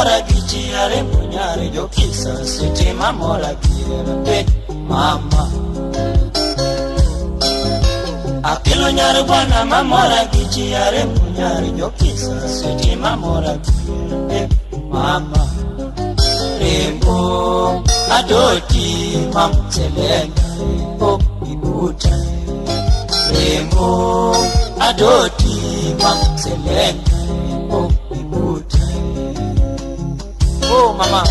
mamora gichi are munyare jokisa siti mamora giera mama akilo nyare bwana mamora gichi are munyare jokisa siti mamora giera mama rembo adoti mamtselenga ibuta rembo adoti mamtselenga ibuta. Oh mama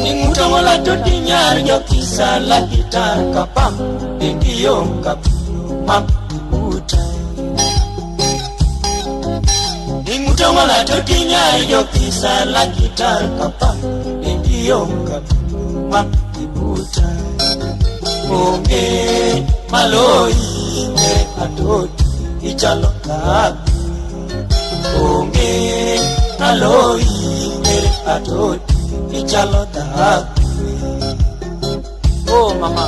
ingutomola toti nyar jokisa la gitar kapam ingiyom kapiyo mam ibuta ingutomola toti nyar jokisa la gitar kapam ingiyom kapiyo mam ibuta onge maloi ne atoti ichalo kapi onge maloi ne atoti ichalo kapi. Oh mama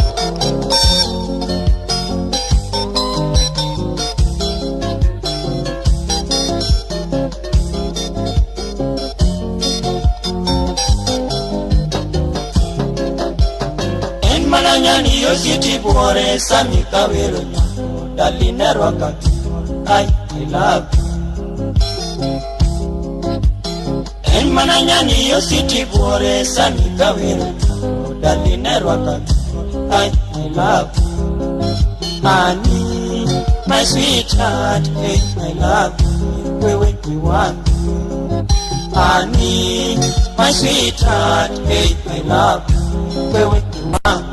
Mananyani yositi buore sami kawero nyako dalinero kakimo I love you. Mananyani yositi buore sami kawero nyako dalinero kakimo I love you. Honey, my sweetheart, hey, I love you. Wewe ni wangu. Honey, my sweetheart, hey, I love you. Wewe ni wangu.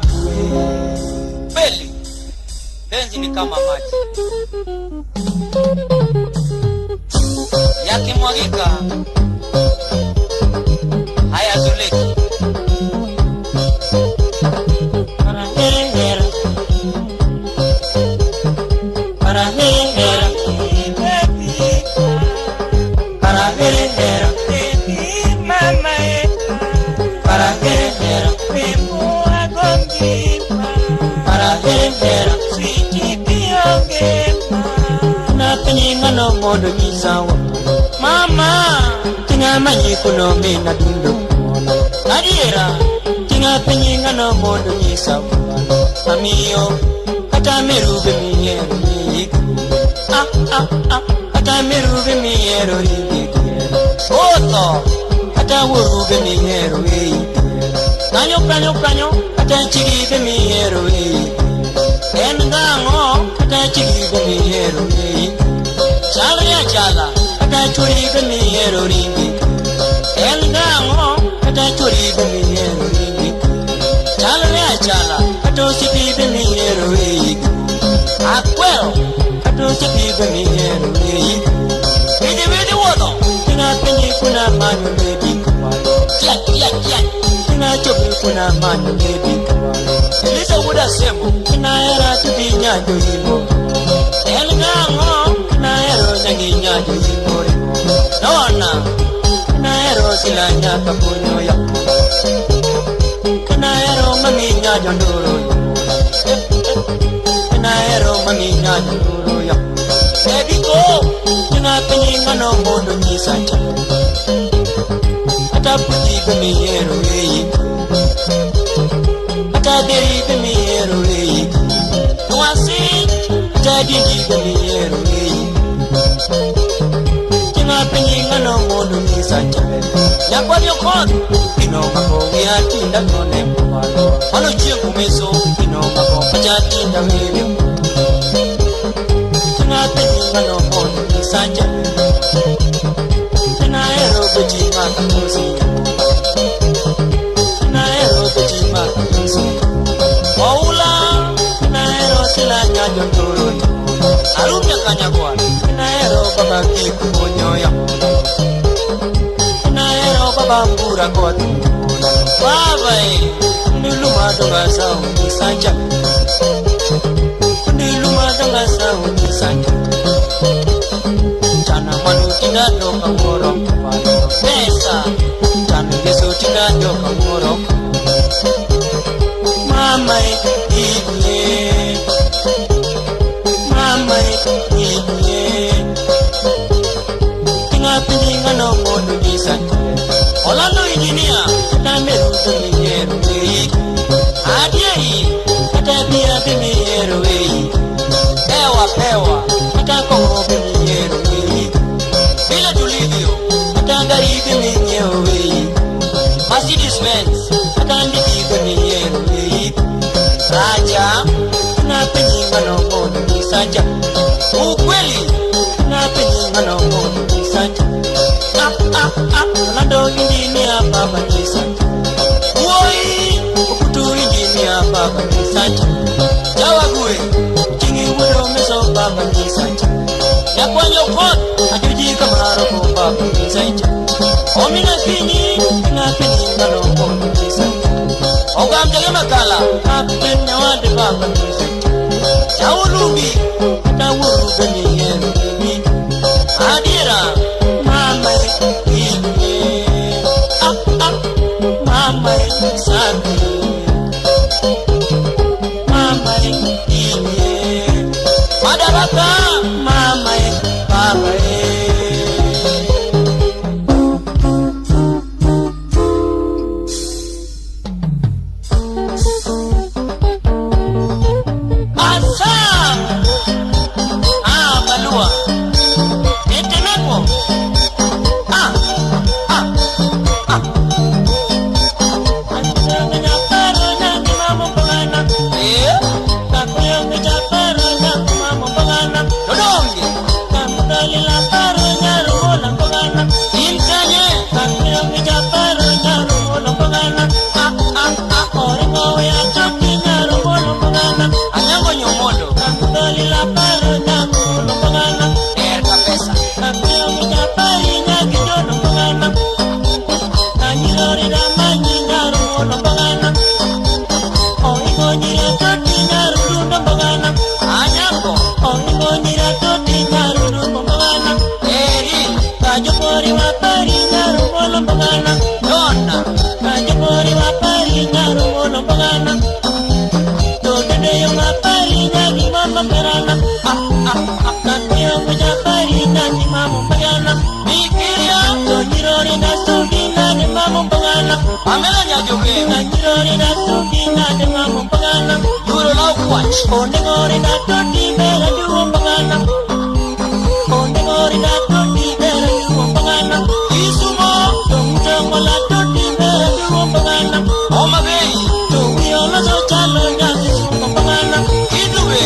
Kweli penzi ni kama maji yakimwagika hayazuleki. Paraherehera paraherehera paraherehera mama paraherehera paraherehera sweetie bionge na penyinga no modo nyisawa mama tinga manyi kuno mina dundo adiera tinga penyinga no modo nyisawa amiyo kata merube miyero yiki kata merube miyero yiki oto kata worube miyero yiki kanyo kata chigibe miyero yiki engango kata chigibe miyero yiki chala ya chala kata churibe miyero yiki engango kata churibe miyero yiki chala ya chala kata chigibe miyero yiki akwero kata chigibe miyero yiki vidi wodo tina penyi kuna manu baby yak tina chobi kuna manu baby Elisa wuda semo kina era tudinya jojimo elgango kina ero nangi nyajo jimore nawana kina ero silanya kapunyo ya kina ero mami nyajo ndoro kina ero mami nyajo ndoro ya baby go kina penyinga no mondo nyisanja ata puji gumiyero yeyi Tadiri gumiyero yeyi Nwasi Tadiri gumiyero yeyi Kina penyinga no modu nisanja Yakwa yokodu Kino mako wiyatinda kone mwalo Halo chiengu meso Kino mako pachatinda wele Kina penyinga no modu nisanja Kina ero bejima katosi Maula naero sila nyajo ndoro arumya kanyagwa naero baba kiku monyoya naero baba mbura kotu baba niluma donga sauni sanja niluma donga sauni sanja chana manu tina doka moro pesa chana yeso tina doka moro baba nisacha jawa gue jingi wulo meso baba nisacha ya kwanyo kot ajuji kamaro ko baba nisacha omina kini ngalongo nisacha ogam jage makala apen nyawade baba nisacha jawulubi tawuru benye ni adira mama ini mama sabi mama ini madaraka mama baba Amela nyajoge ngirori na tundina de mamu pagana duro lau kwach onde ngori na tundi bela duo pagana onde ngori na tundi bela duo pagana isumo tung la tundi bela duo pagana oma bei tungi ola so chalo nyami sumo pagana idube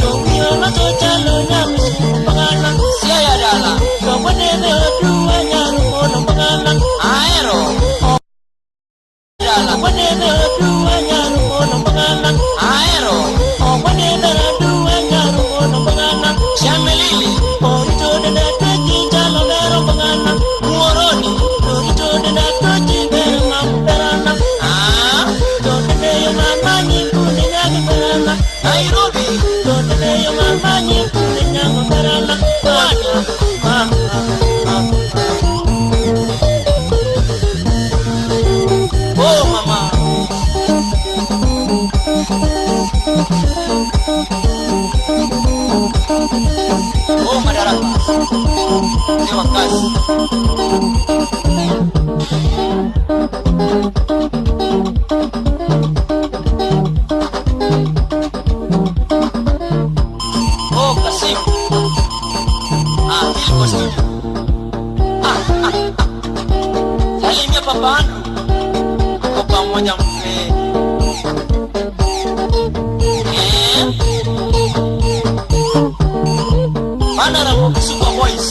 tungi ola so chalo nyami sumo pagana sia ya dala so wade be duo nyaru ono pagana aero whatever I do, I got a banana. Aero, or whatever I do, I got a banana. Shamelili, or to the dirty Jalomero banana. Moroni, to the dirty banana. Ah, to the day of my money, put the young banana. Nairobi, to the day of my money, put the young banana. Oh, mama. Oh, madaraka. Terima kasih. Oh, Kasim. Hilko studio. Salimia papa Andu. Ako pamoja mpe. Manara Super Boys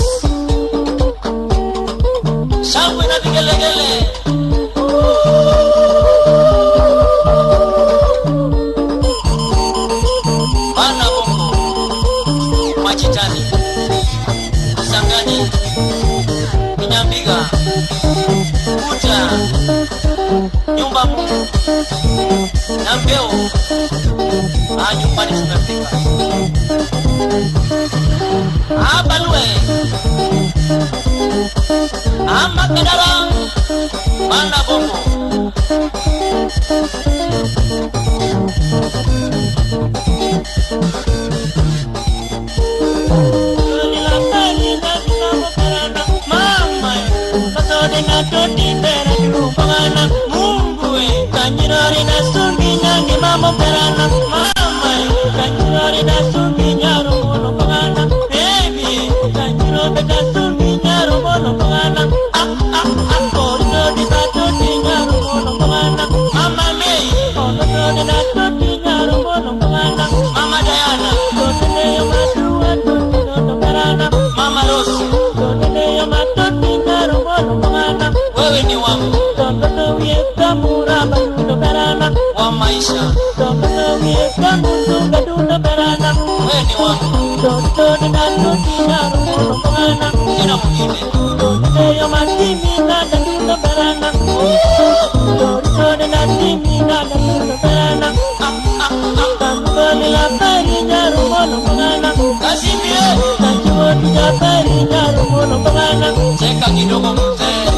shangwe na vigelegele bana bongo Machitani Sangani Kinyambiga Kuta Nyumba Mungu na Mbeo nyumbani zinafika Abalwe Amakadara Bana bongo Mama Patode na toti pera juru pangana Mungue Kanjirari na sumbi nyangi mama perana Mama Kanjirari na sumbi nyaru mono pangana Baby Kanjiro beka sumbi nyaru mono pangana Kordo di batoti nyaru mono pangana Mama Mei Kordo di batoti nyaru mono pangana Mama Diana Kordo di matua toti nono perana Mama Rosi Kordo di matoti nyaru mono pangana Wewe ni wangu Kordo di mura baluno perana Wama maisha. Wewe ni wangu. Kina mwingine. Cheka kidogo mzee.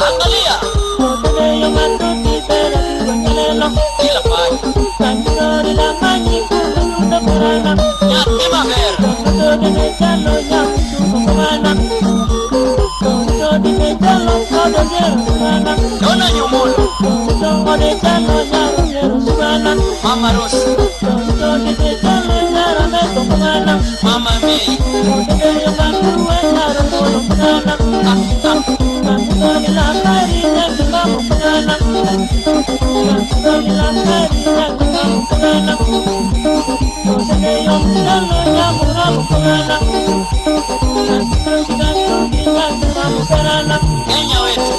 Angalia. Kila pahali. Yatima vera. Dona Nyumolo. Mama Rosi. Mama May. Kenya wetu.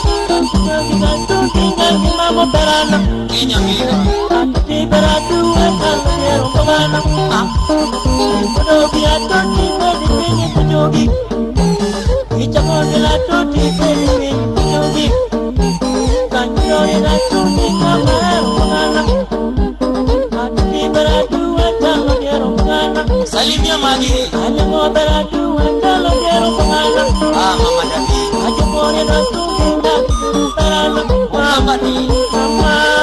Kenya mira. Salimia Magiri. Mama Dabi. Mama Dabi.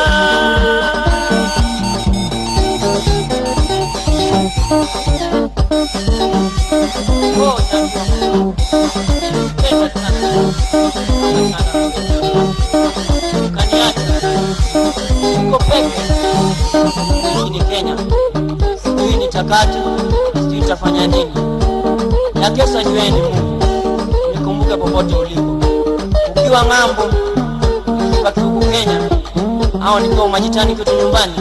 Nchini Kenya sijui nitakata, sijui nitafanya nini. Ya kesho jueni Mungu, nikumbuke popote ulipo. Ukiwa ng'ambo, ukibaki huku Kenya, au nikiwa majitani kwetu nyumbani,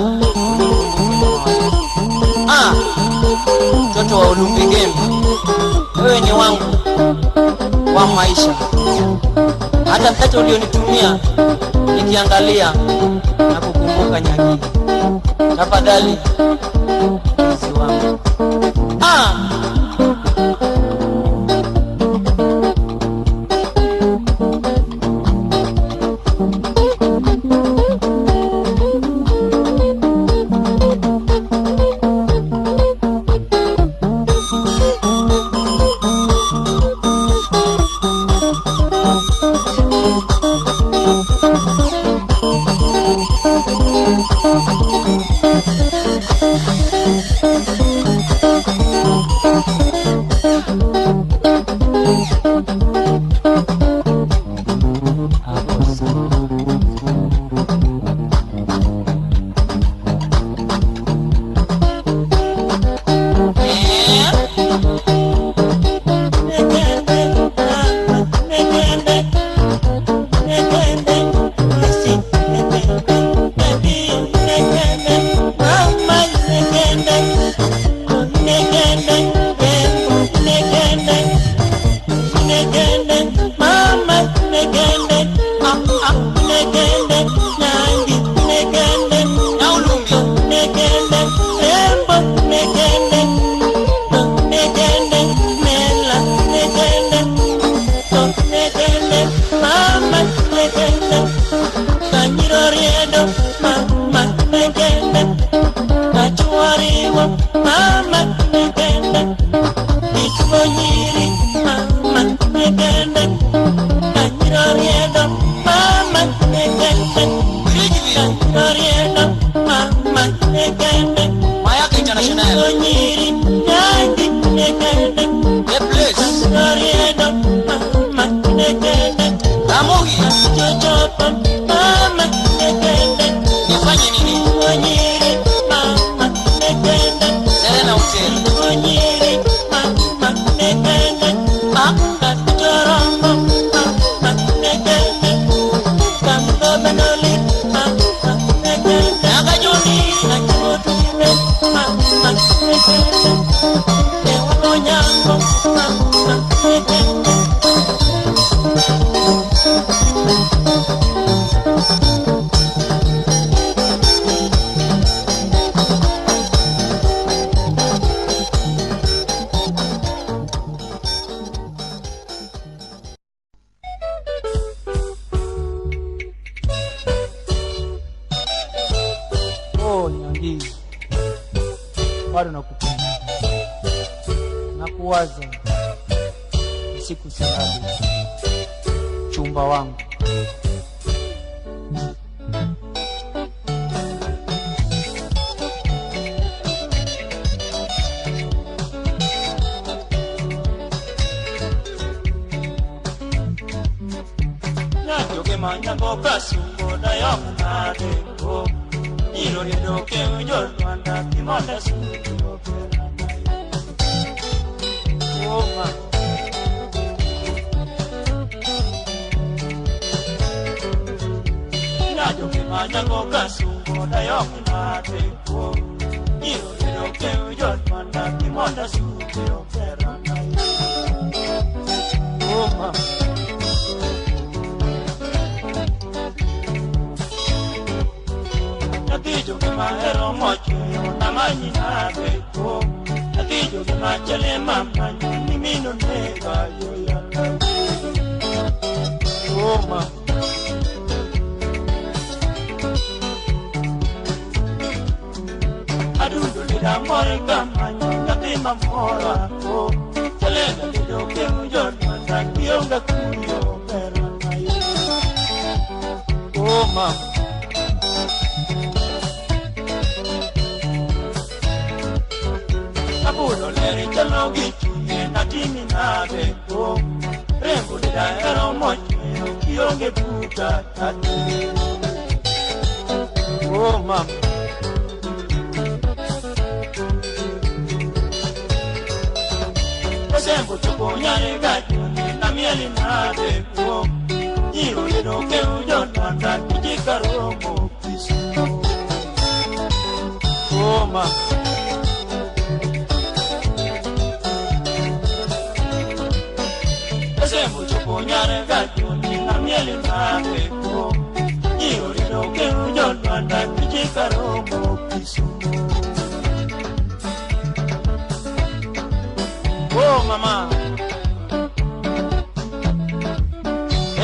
mtoto wa Ulumbi Game, wewe ni wangu wa maisha. Hata pete ulionitumia nikiangalia na kukumbuka Nyagi. Tafadhali mpenzi wangu. Nifanye nini? Serena Hotel. Oh, Nyangi, bado nakupenda, nakuwaza usiku silali, chumba wangu. Nyajoge manyango kasungo na yamunadeko Iro ridoke ujol wanda kimonda suyo Oma Nyajoge manyango kasungo na yamunadeko Iro ridoke ujol wanda kimonda suyo Oma Atijo que mahero mocho na manyi na beko Atijo que machele mama ni mino nega yo ya Oma Adundo le da more kama na tima mora ko Chele na lido ke ujo na kionga kuyo pero na yo Oma Abulo leri chalo gichunye na timi na beko Rembo le da ero moche kionge buta tatu Oh mama Osembo choko nyare gajuni na mieli na beko Iro le doke ujo nanda kijika romo kisu Oh mama Mucho coñare gajuni na mieli na beko Iro ridoke ujo nanda kijika romo kisu Oh mama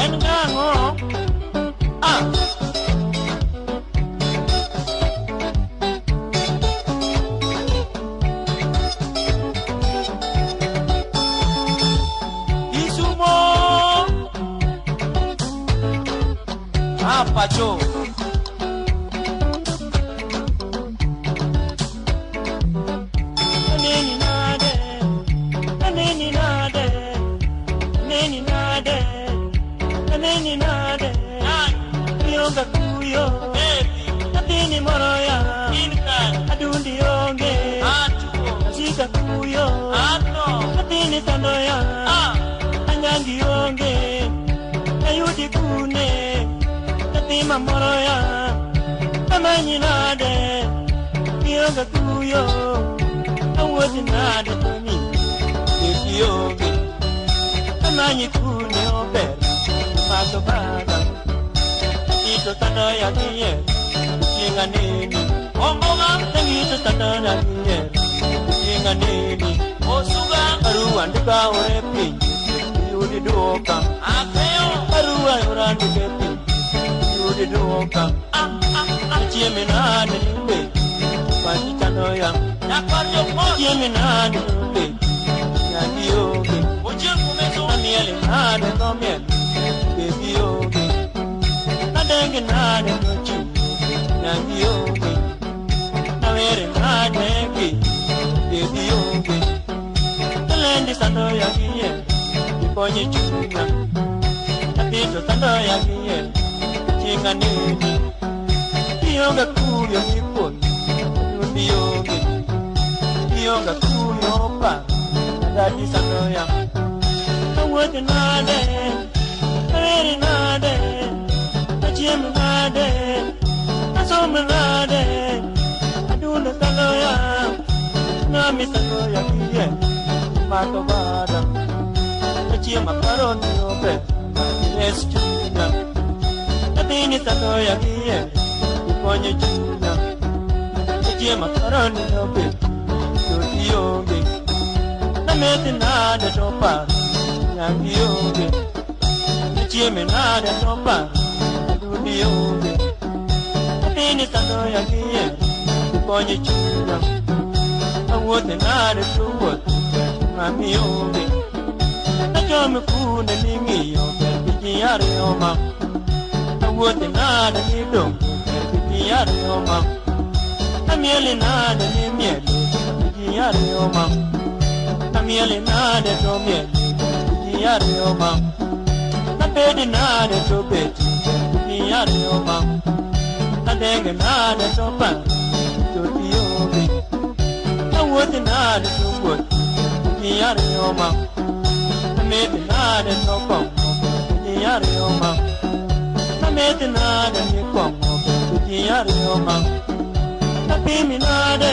Engango Pacho Neni nade Neni nade Neni nade Neni nade Yonga kuyo Natini moroya Adundi yonge Sika kuyo Natini sandoya Anyangi yonge Ayudi kune Tima moroya Amanyi nade Yonga kuyo Awadi nade toni Yonge Amanyi kune obera Mato bada Ito tanda ya kiye Yenga neni Ombonga Tangito tanda ya kiye Yenga neni Osuga Aruwa ndika ore pinji Yudi duoka Akeo Aruwa ura ndike pinji Yudi duoka Chiemi nani nimbe Panji tando ya Chiemi nani nimbe Nandi yogi Namiele naninomiele Baby yogi Nadenge nani nochi Nandi yogi Nawere nani Baby yogi Telendi tando ya kiye Iponye chunga Napito tando ya kiye Chinga nini Yonga kuyo miponi Nundi yogi Yonga kuyo pa Nadadi sanoya Nawadi nade Naweri nade Nachiemi nade Nasome nade Aduna sanoya Nami sanoya kiye mato bada chiema paroni obe yes chunya nadini sando ya kie iponye chunya chiema paroni obe diobe na meti nada topa nyangiobe chieme nada topa diobe nadini sando ya kie iponye chunya awote nada tuwa mami obe Jome kune ningiyo Biki yari oma Awote nada ni dongo Biki yari oma Namieli nada ni mieli Biki yari oma Namieli nada to mieli Biki yari oma Nabedi nada to beti Biki yari oma Nadenge nada to pan To diyobi Awote nada to wood Biki yari oma Mete nada no como diarioma na mete nada ni como diarioma na pimi nada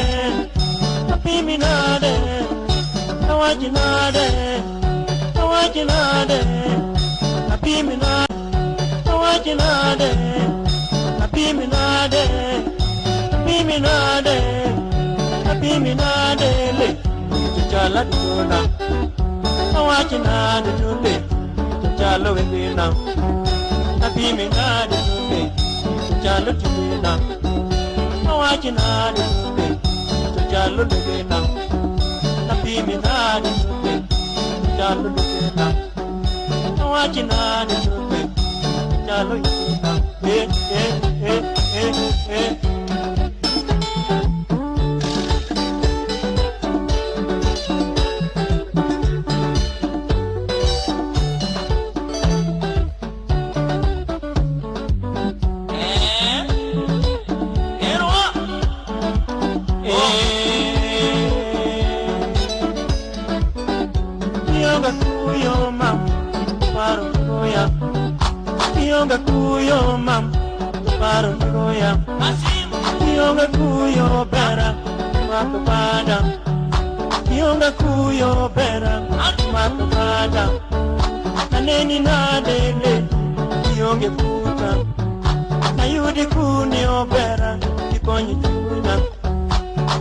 na waji nada na pimi nada na waji nada na pimi nada le jala tuna Awachina de Tunde, Jalo Vina, Napimina de Tunde, Jalo Tina, Awachina de Tunde, Jalo Vina, Napimina de Tunde, Jalo Vina, Awachina de Tunde, Jalo Vina, Yonga kuyo mam, paro goya. Yonga kuyo bera, mapada. Yonga kuyo bera, mapada. Aneni na dele, yonge puta. Na yudi kuni obera, iponyi tuna.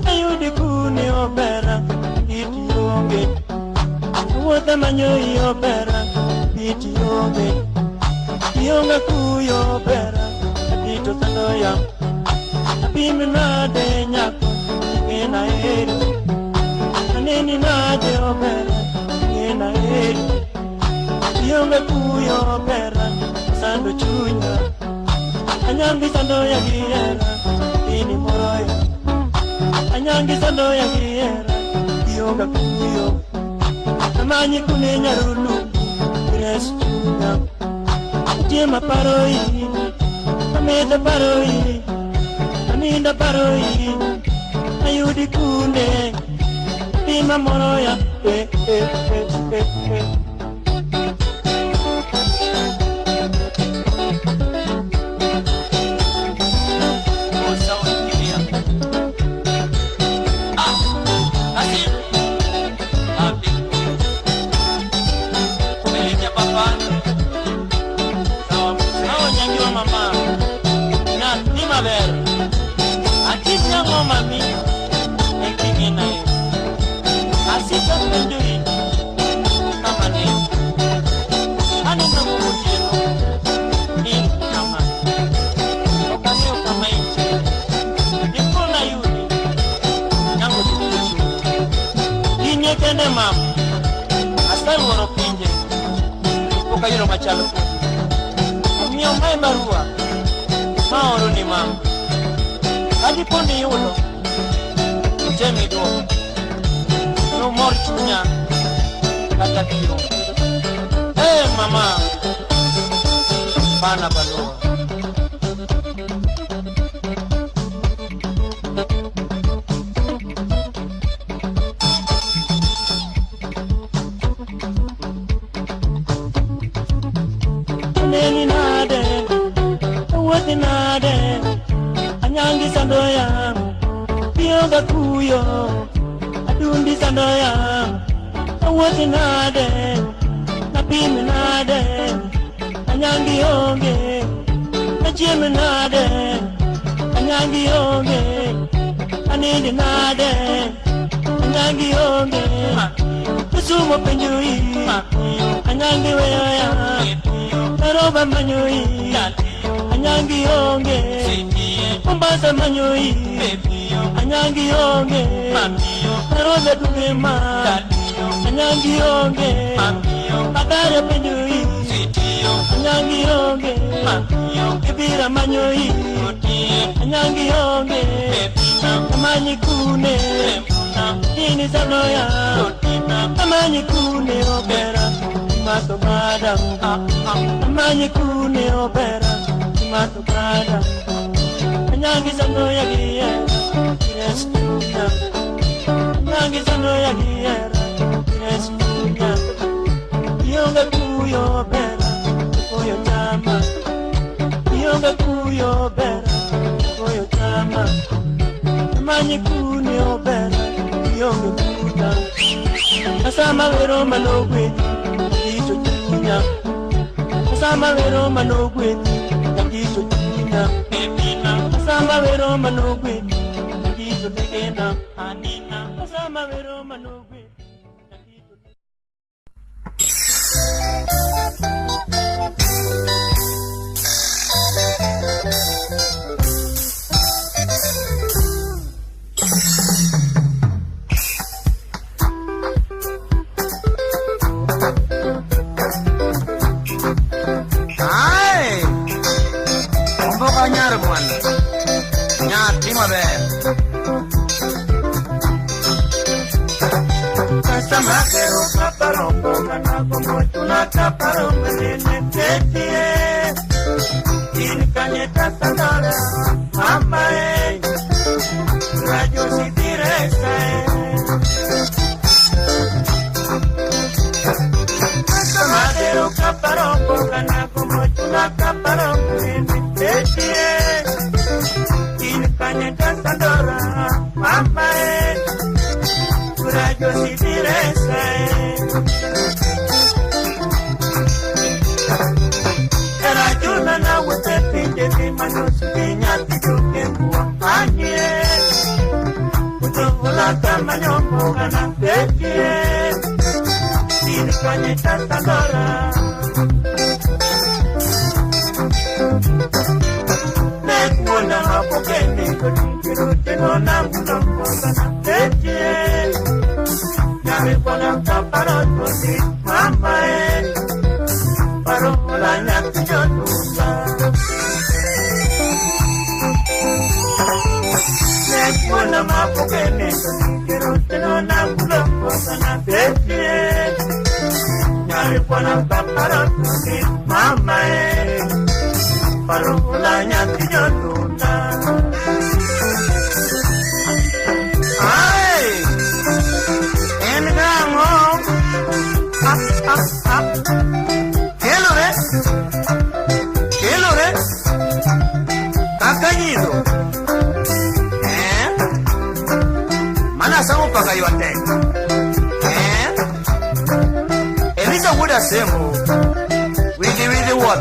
Na yudi kuni obera, iti yonge. Wota manyo yobera, iti yonge. Yonga kuyo bera, apito sanoya. Apimi nade nyako, ngena eri. Aneni nade obera, ngena eri. Yonga kuyo bera, sando chunya. Anyangi sando ya giera, ini moroya. Anyangi sando ya giera, yonga kuyo. Namanyi kune nyarulu, gres chunya. Jema paroi, ameda paroi, aninda paroi, ayudi kune, pima moroya, Mami, ekingena yo. Asita pendui, kamane. Ano na mujero, in kama. Okane okama ichi. Nikona yuni, yango tukuchu. Inye kene mam, asal woro pinje. Oka yuro machalo. Amio mai barua, maoro ni mam. Adi poni yulo, jemi do, no more chunya, kata kiro. Mama, bana baloa. Neni nade, wati nade. Anyangi sandoya, Yonga kuyo, adundi sandoya. awuoth nade, napim nade, anyangi onge, achiem nade, anyangi onge, anindi nade, anyangi onge, kusumo penjui, anyangi weya, naroba manyui, anyangi onge, Mombasa manyui, anyangi onge, naroba dugema, anyangi onge, Mathare penjui, anyangi onge, Kibira manyui, anyangi onge, Amanyi kune, Nini sanoya, Amanyi kune opera, Mato Madam, Amanyi kune opera, Mato Madam, Anyangi sanoya giera, Yes kunya, Anyangi sanoya giera, Yes kunya, Yonga kuyo opera, Koyo chama, Yonga kuyo opera, Koyo chama, Amanyi kune opera, Yonga kuta, Asama vero manogwe, Ito chunya, Asama vero manogwe, Ito chunya, Asama vero manogwe, Ito tegena, Asama vero manogwe, Samagero kaparongo manako motuna kaparongo nenetetie Inkanyeta sandara amae Radio sitiresa Samagero kaparongo manako motuna kaparongo nenetetie Inkanyeta sandara amae Radio sitiresa Era juna na wote pinde ni manusu kinyati kukembua anye Kutuvula kama nyombo kana pekie Sini kwenye tasandora Nekuona hapo keni kutikirute nona mdombo kana pekie Yame kwana kaparoto si mamae Parola nyaki jotuza Nekuna mapukene Kirute nona mkulombo sana petie Yame kwana kaparoto si mamae Parola nyaki jotuza Cacañido. Mana sango pagayuate. Elisa Wuda Semo. Widi what?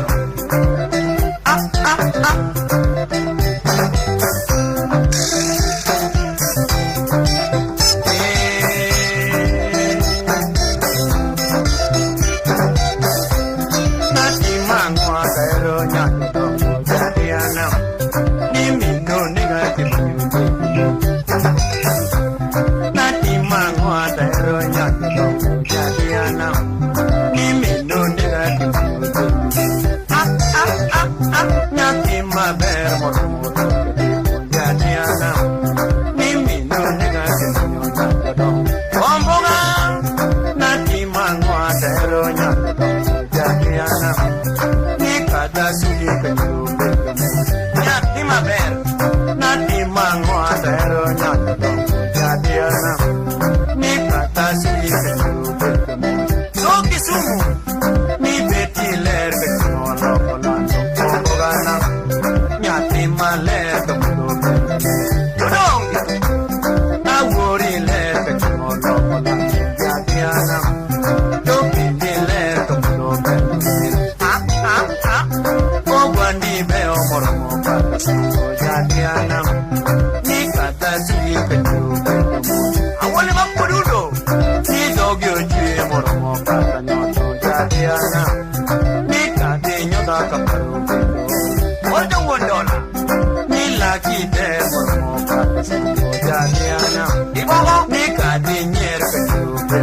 kite mo ka so jadiana ibaba ni ka dinyer ke tupe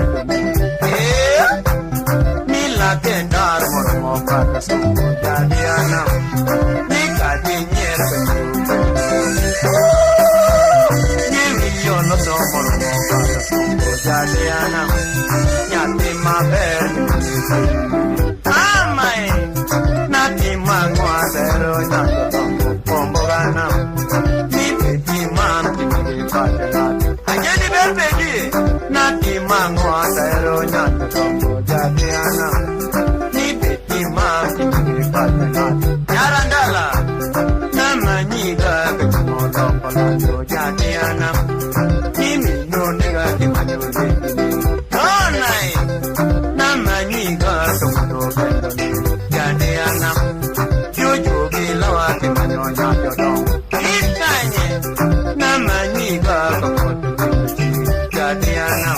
ni la ke dar mo ka so jadiana ni ka dinyer ke tupe ni yo no so mo ka so jadiana nyate ma ber amai nati mangwa dero nyato pomogana ni peti mam ti patela ajeni berbedi nati mangwa dero nyato jadiana ni peti mam ti patela yarandala namanyiga kimoto pala jadiana ni minno nega ki manyoje onai namanyiga kimoto jadiana jojo bilawa ke manyoja dodong itanye namanyiga kimoto jadiana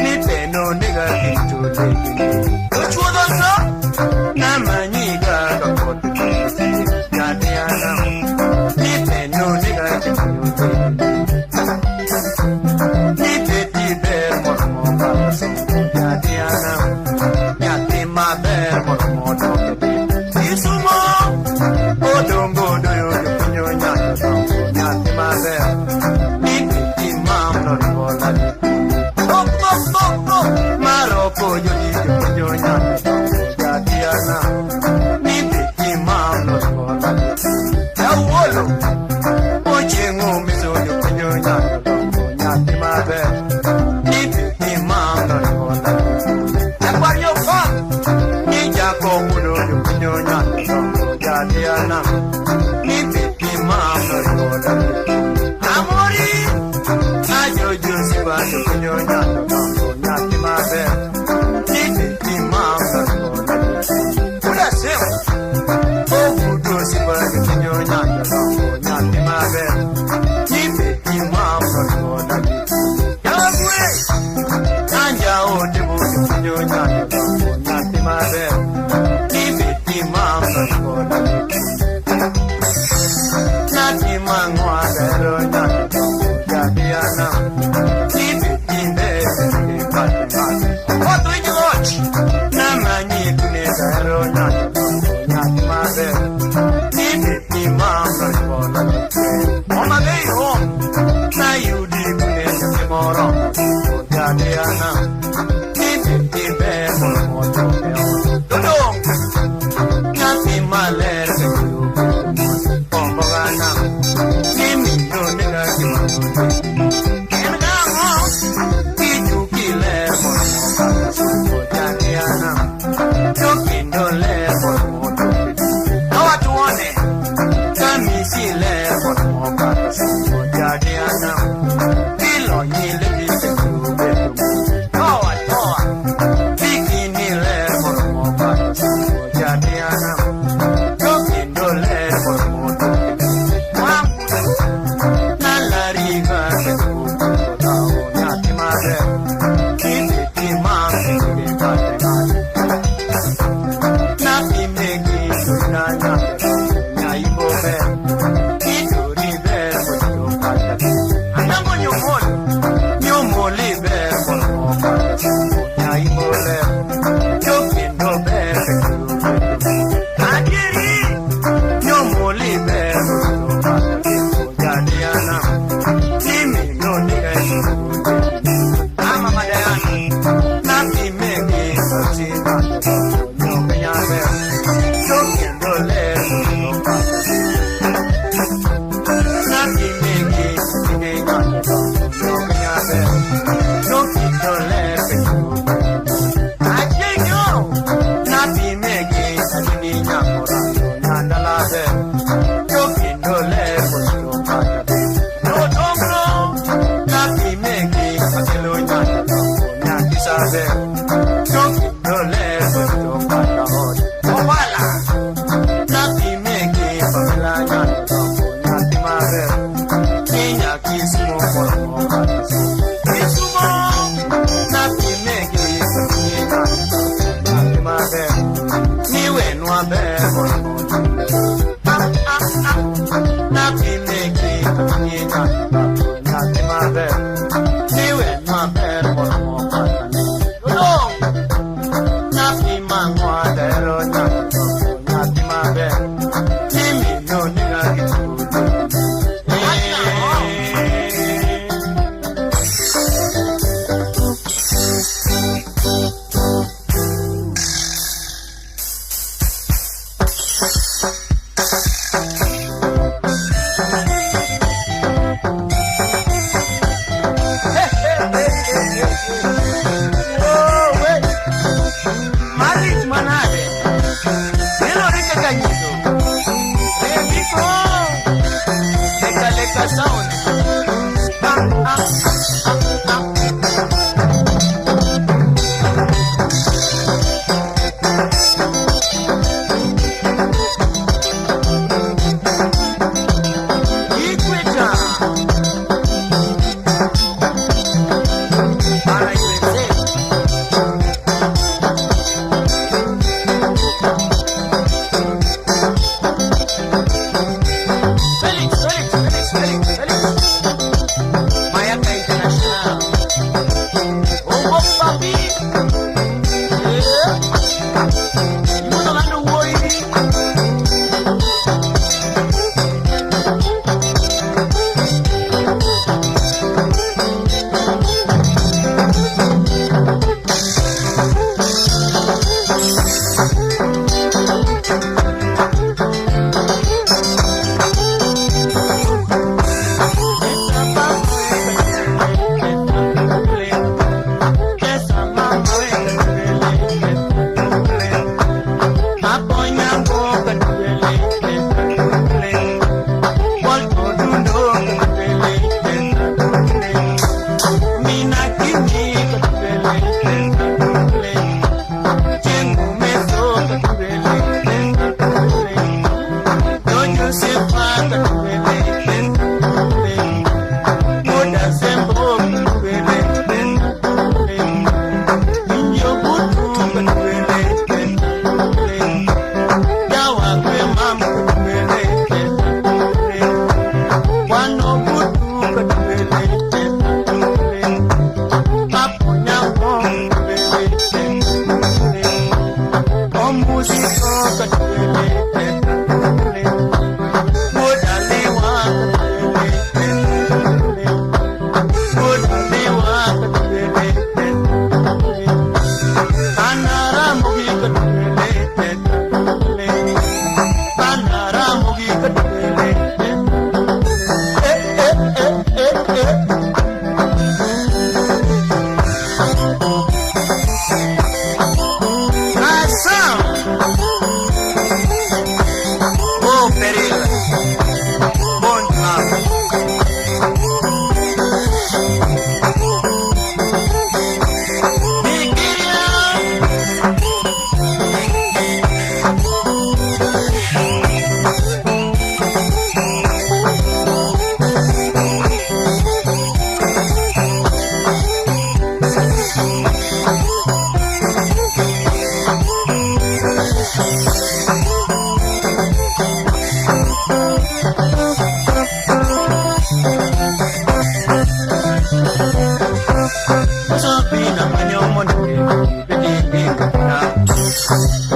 ni peno nega kitule chuodonso namanyiga kimoto jadiana ni peno nega kitule ni peti ber mormo kaso jadiana nyati ma ber mormo doke isumo odongo doyo nyonya nyati ma ber ni peti mam no ribola maro poyo ni nyonya jadiana ni peti mam no ribola awolo ochengo miso nyonya nyati ma ber ni peti mam no ribola akwanyo fa ni jako mulo nyonya jadiana ni peti mam no ribola amori ajojo siba nyonya nyati ma ber ni peti mam no ribola ula sema obudo siba nyonya nyati ma ber ni peti mam no ribola yabwe anja odibo nyonya nyati ma ber ni peti mam no ribola nati mangwa dero nyati jadiana ni peti mbele ni patena oto ijoch namanyi kune dero nyati ma ber ni peti mam no ribola oma dei home na yudi kune moro jadiana ni peti mbele mo dodong nyati maler ke pomogana ni minno nega kimano engango kitu kile mo jadiana tokindo le mo awatuone kami sile mo jadiana kilo nyile kitube toa bikini le mo jadiana tokindo le mo nalariga nyati mare ni peti mam ni patena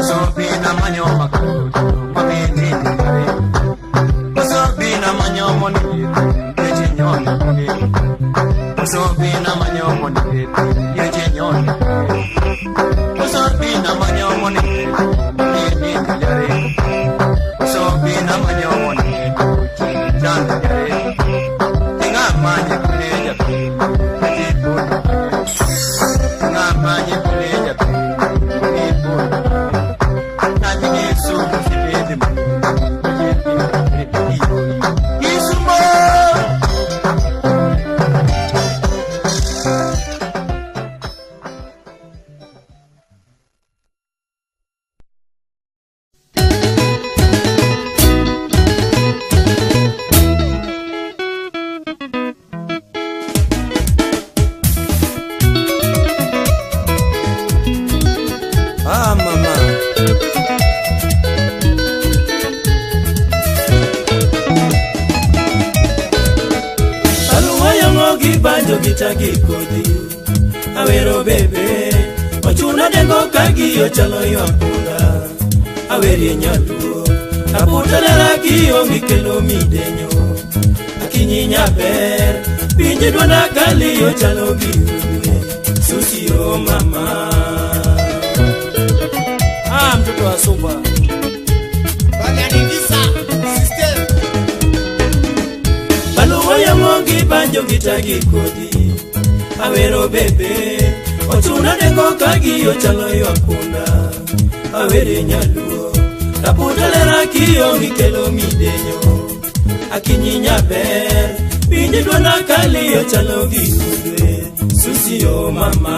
Sobina manyoma mamini ngare Sobina manyomo ni yechenyoni Sobina manyomo ni yechenyoni Sobina manyomo ni mamini ngare Sobina manyomo ni janda ngare Tinga manye kuneja Tinga manye kuneja Banjo gitagi kodi awero bebe ochuna dengo kagi ochalo yopula aweri nyaluo aputala kiyo mikelo midenyo akinyinya ber pinje dwana gali ochalo biune susio mama mtoto wa soba Balianingisa system Baluwa mongi banjo gitagi kodi awero bebe ochuna dengo kagi ochalo yopula aweri nyaluo aputala kiyo mikelo midenyo akinyinya ber pinje dwana gali ochalo biune susio mama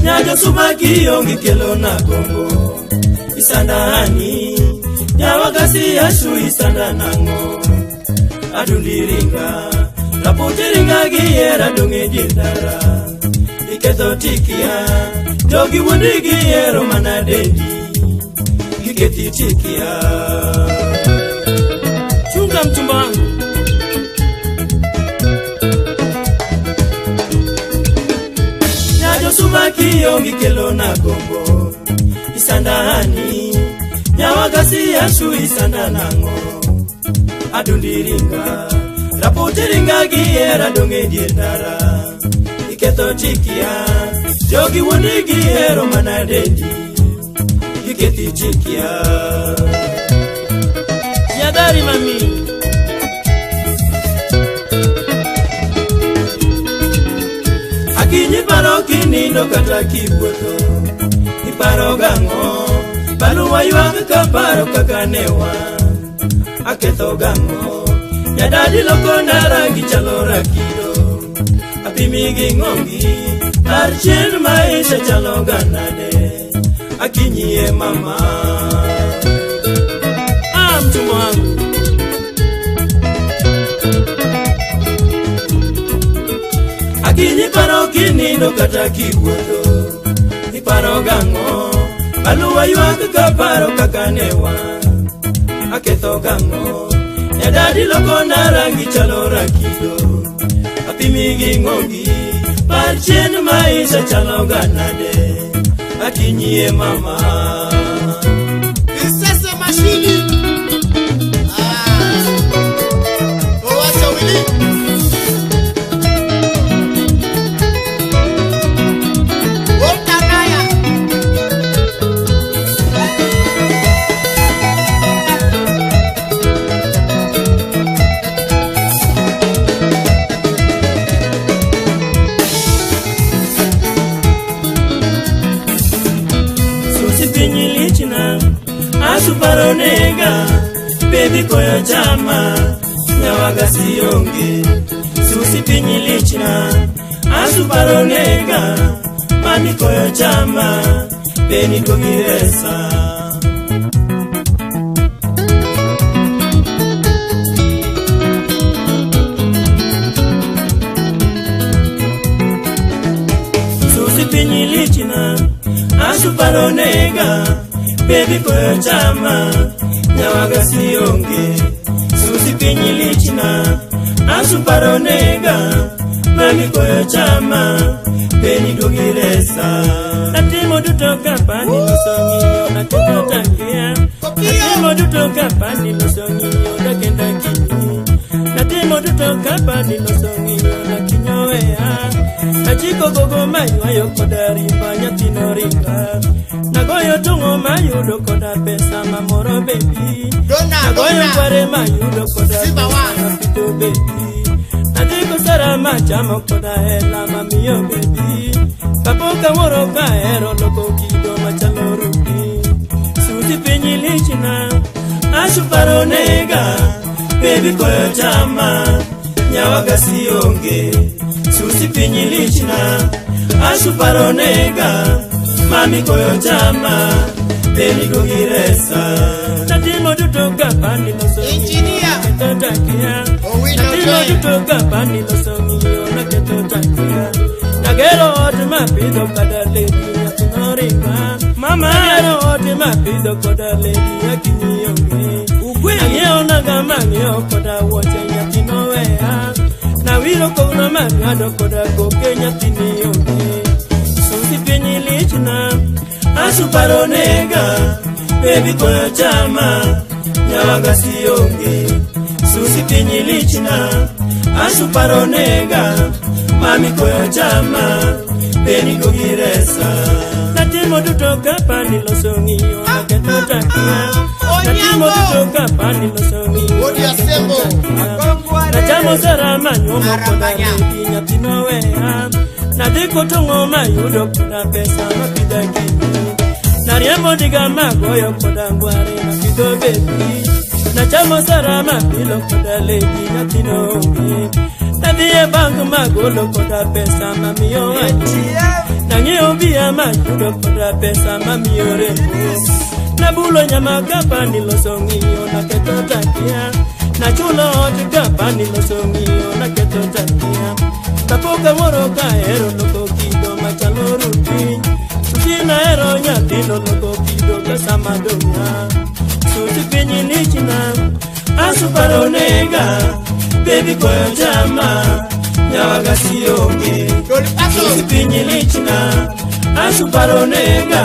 Nyajo subaki yongi kelo na gombo Isandani Nyawagasi yashu isanda nango Adundiringa Naputiringa giyera dungi jindara Iketo tikia Jogi wundi giyero manadendi Iketi tikia Chunga mtumba wangu Subaki yongi kelo na gombo Isandani Nyawagasi yashu isanda nango Adundiringa Raputiringa giyera dungi jindara Iketo tikia Jogi wundi giyero manadendi Iketi tikia Yadari mami Kinyi paro kinindo kata kibuoto Iparo gango Baluwa yuang kaparo kakanewa Aketho gango Nyadadi loko narangi chalo rakido Apimigi ngongi Archen maisha chalo ganade Akinyie mama Mtumo wangu Akinyi paro kinindo kata kibuoto Iparo gango Baluwa yuang kaparo kakanewa Aketho gango Nyadadi loko narangi chalo rakido Apimigi ngongi Parchen maisha chalo ganade Akinyie mama Princesse Machini Owacho Willy Baronega baby koyo chama Nyawagasi yonge Susi pinyi lichina Asu baronega Mami koyo chama Beni komiresa Susi pinyi lichina Asu baronega Baby koyo chama Nyawagasi yonge Susi Susi pinyilichna asuparonega mami koyo chama beni dogiresa natimo dutoka pani nosongiyo naketatangia natimo dutoka pani nosongiyo nakenda kinyi natimo dutoka pani nosongiyo nakinyowea nachiko gogo mayo ayo kodari banyatino ringa nagoyo tungo mayudo koda pesa mamoro baby nagoyo kware mayudo koda pesa pito baby nadiko sara machamo koda hela mamiyo baby papoka moro kaero loko kido machalo rupi Susi pinyilichna asuparonega baby koyo chama nyawaga sionge Susi pinyilichna asuparonega mami koyo chama beni gogiresa natimo dutoka pani Engineer naketatangia Owino natimo Joy dutoka pani nosongiyo naketatangia nagero oti mapido kada lady yakinoringa mama nagero oti mapido kada lady yakinyionge nageo naga mangeo koda wote yakinowea na wiro kono magado koda goke yakinionge Susi pinyilichna asuparonega baby koyo chama nyawaga sionge Susi pinyilichna asuparonega mami koyo chama beni gogiresa natimo dutoka pani losongiyo naketotakia natimo dutoka pani losongiyo Odi Asembo nachamo sara manyomo koda lady nyatinowea nadiko tongo mayudo koda pesa mapida kinyi nariembo diga magoyo koda ngware mapido baby nachamo sara mapilo koda lady nyatinoge nadhiye bank magolo koda pesa mamiyo ati nang'eyo bia mayudo koda pesa mamiyo rembo nabulo nyama kapani losongiyo naketotakia nachulo oti kapani losongiyo naketotakia tapoka moro kaero loko kido machalo rupi Sutina ero nyatino loko kido kasa madonya Susi pinyilichna asuparonega baby koyo chama nyawaga sionge Susi pinyilichna asuparonega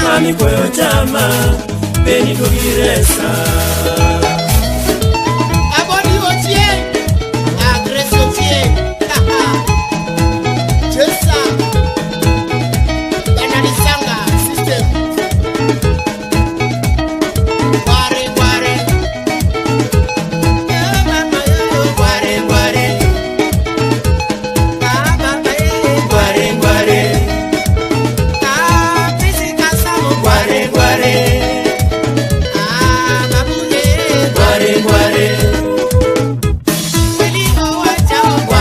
mami koyo chama beni gogiresa Aboni Otie Agres Otie Chesa Yananisanga System Gware Gware Gware gware gware gware gware gware gware gware gware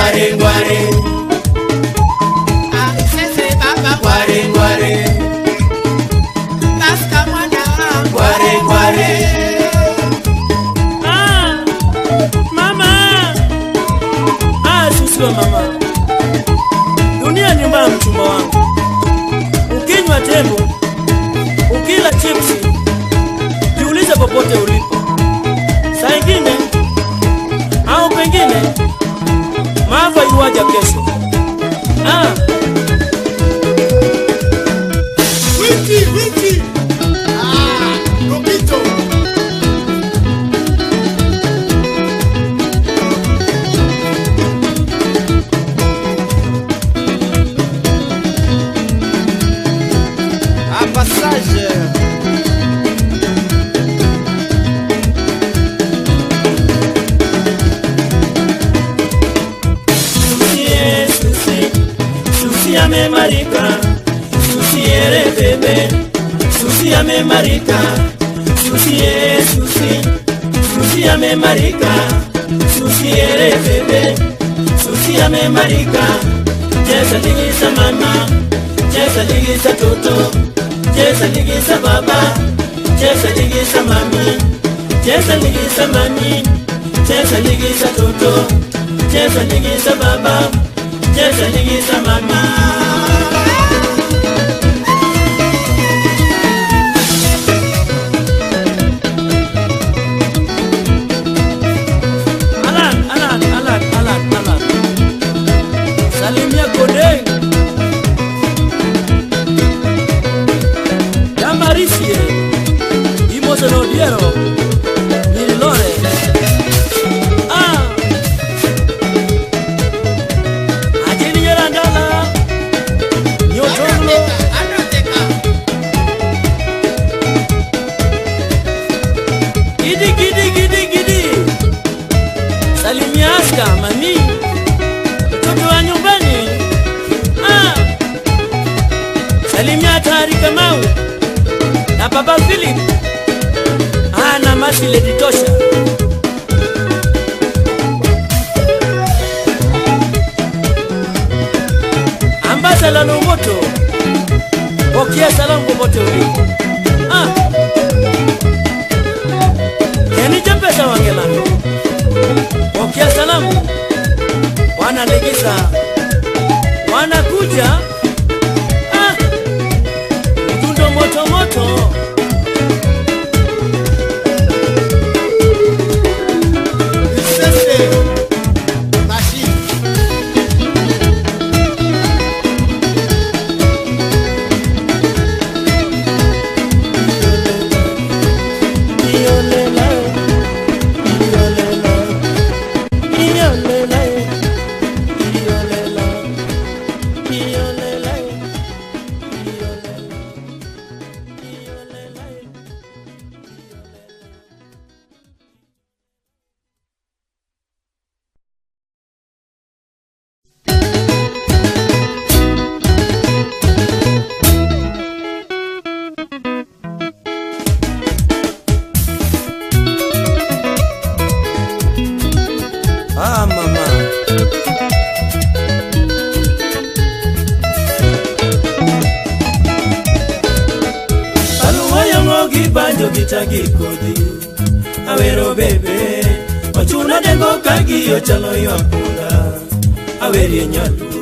gware gware gware gware gware mama Susi wa mama dunia nyumba ya mchumba wangu ukinywa tembo ukila chipsi jiulize popote ulipo saa ingine au pengine maafa yuwaja kesho Wiki Robito A passage Susi amemarika Susi ere bebe Susi amemarika Susi amemarika Susi ere bebe Susi amemarika Jesa ligisa mama Jesa ligisa toto Jesa ligisa baba Jesa ligisa mami Jesa ligisa mami Jesa ligisa toto Jesa ligisa baba Jesa ligisa mami Salimia Aska mami, mtoto wa nyumbani. Salimia Tarika Mawe na Baba Philip na Masi Lady Tosha. Ambassador Lomoto, pokea salamu popote ulipo. Keni Chapesa Wangelano, pokea salamu. Wanalegeza, wanakuja. Mtundo moto moto. Mama Paluwa yongogi banjo gitagi kodi Awero bebe Ochuna dengo kagi yo chalo yo apunda Aweri nyalu